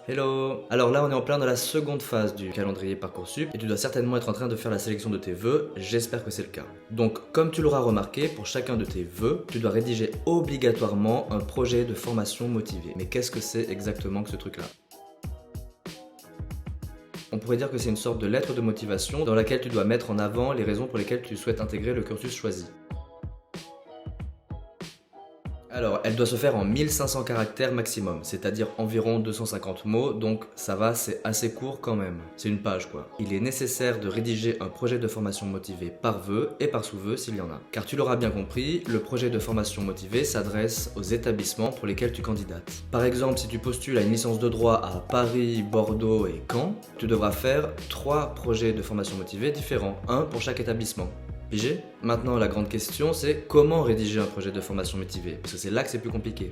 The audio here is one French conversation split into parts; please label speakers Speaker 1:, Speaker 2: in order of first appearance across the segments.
Speaker 1: Hello! Alors là on est en plein dans la seconde phase du calendrier Parcoursup et tu dois certainement être en train de faire la sélection de tes vœux, j'espère que c'est le cas. Donc comme tu l'auras remarqué, pour chacun de tes vœux, tu dois rédiger obligatoirement un projet de formation motivé. Mais qu'est-ce que c'est exactement que ce truc-là? On pourrait dire que c'est une sorte de lettre de motivation dans laquelle tu dois mettre en avant les raisons pour lesquelles tu souhaites intégrer le cursus choisi. Alors, elle doit se faire en 1500 caractères maximum, c'est-à-dire environ 250 mots, donc ça va, c'est assez court quand même. C'est une page quoi. Il est nécessaire de rédiger un projet de formation motivé par vœu et par sous-vœu s'il y en a. Car tu l'auras bien compris, le projet de formation motivé s'adresse aux établissements pour lesquels tu candidates. Par exemple, si tu postules à une licence de droit à Paris, Bordeaux et Caen, tu devras faire 3 projets de formation motivée différents, un pour chaque établissement. Pigé? Maintenant, la grande question, c'est comment rédiger un projet de formation motivé? Parce que c'est là que c'est plus compliqué.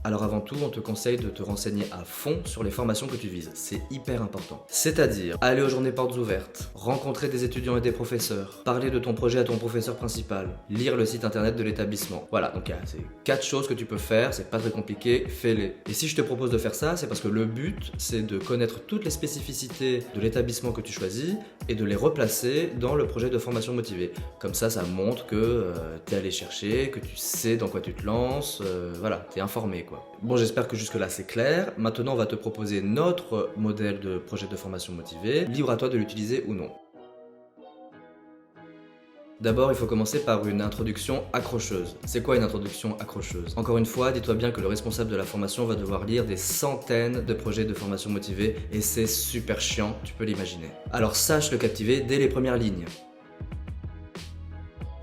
Speaker 1: Alors avant tout, on te conseille de te renseigner à fond sur les formations que tu vises, c'est hyper important. C'est-à-dire, aller aux journées portes ouvertes, rencontrer des étudiants et des professeurs, parler de ton projet à ton professeur principal, lire le site internet de l'établissement. Voilà, donc il y a ces 4 choses que tu peux faire, c'est pas très compliqué, fais-les. Et si je te propose de faire ça, c'est parce que le but, c'est de connaître toutes les spécificités de l'établissement que tu choisis et de les replacer dans le projet de formation motivée. Comme ça montre que tu es allé chercher, que tu sais dans quoi tu te lances, voilà, tu es informé quoi. Bon, j'espère que jusque là c'est clair. Maintenant on va te proposer notre modèle de projet de formation motivé. Libre à toi de l'utiliser ou non. D'abord, il faut commencer par une introduction accrocheuse. C'est quoi une introduction accrocheuse? Encore une fois, dis-toi bien que le responsable de la formation va devoir lire des centaines de projets de formation motivés et c'est super chiant, tu peux l'imaginer. Alors sache le captiver dès les premières lignes.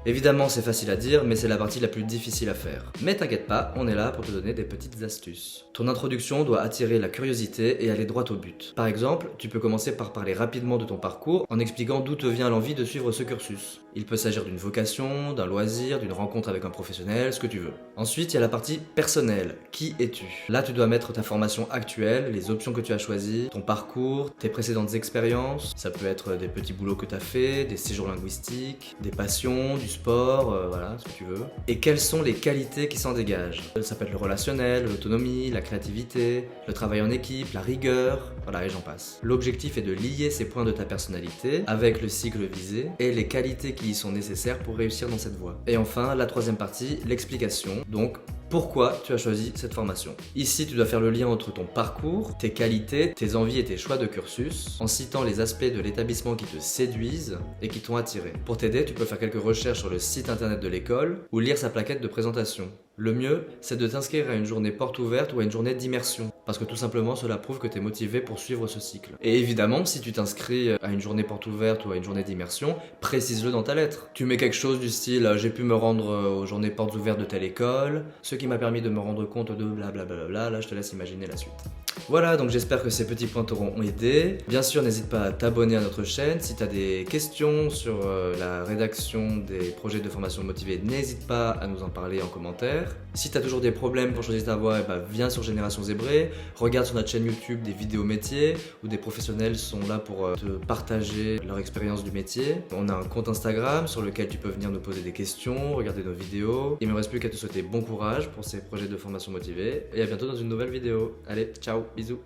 Speaker 1: Évidemment, c'est facile à dire, mais c'est la partie la plus difficile à faire. Mais t'inquiète pas, on est là pour te donner des petites astuces. Ton introduction doit attirer la curiosité et aller droit au but. Par exemple, tu peux commencer par parler rapidement de ton parcours en expliquant d'où te vient l'envie de suivre ce cursus. Il peut s'agir d'une vocation, d'un loisir, d'une rencontre avec un professionnel, ce que tu veux. Ensuite, il y a la partie personnelle. Qui es-tu? Là, tu dois mettre ta formation actuelle, les options que tu as choisies, ton parcours, tes précédentes expériences. Ça peut être des petits boulots que tu as fait, des séjours linguistiques, des passions, du sport, voilà, ce que tu veux. Et quelles sont les qualités qui s'en dégagent? Ça peut être le relationnel, l'autonomie, la créativité, le travail en équipe, la rigueur, voilà, et j'en passe. L'objectif est de lier ces points de ta personnalité avec le cycle visé et les qualités qui y sont nécessaires pour réussir dans cette voie. Et enfin, la troisième partie, l'explication. Donc, pourquoi tu as choisi cette formation. Ici, tu dois faire le lien entre ton parcours, tes qualités, tes envies et tes choix de cursus, en citant les aspects de l'établissement qui te séduisent et qui t'ont attiré. Pour t'aider, tu peux faire quelques recherches sur le site internet de l'école ou lire sa plaquette de présentation. Le mieux, c'est de t'inscrire à une journée porte ouverte ou à une journée d'immersion, parce que tout simplement cela prouve que tu es motivé pour suivre ce cycle. Et évidemment, si tu t'inscris à une journée porte ouverte ou à une journée d'immersion, précise-le dans ta lettre. Tu mets quelque chose du style « j'ai pu me rendre aux journées portes ouvertes de telle école, ce qui m'a permis de me rendre compte de blablabla », là je te laisse imaginer la suite. Voilà, donc j'espère que ces petits points t'auront aidé. Bien sûr, n'hésite pas à t'abonner à notre chaîne. Si tu as des questions sur la rédaction des projets de formation motivée, n'hésite pas à nous en parler en commentaire. Si tu as toujours des problèmes pour choisir ta voie, viens sur Génération Zébré, regarde sur notre chaîne YouTube des vidéos métiers où des professionnels sont là pour te partager leur expérience du métier. On a un compte Instagram sur lequel tu peux venir nous poser des questions, regarder nos vidéos. Il ne me reste plus qu'à te souhaiter bon courage pour ces projets de formation motivée et à bientôt dans une nouvelle vidéo. Allez, ciao, bisous.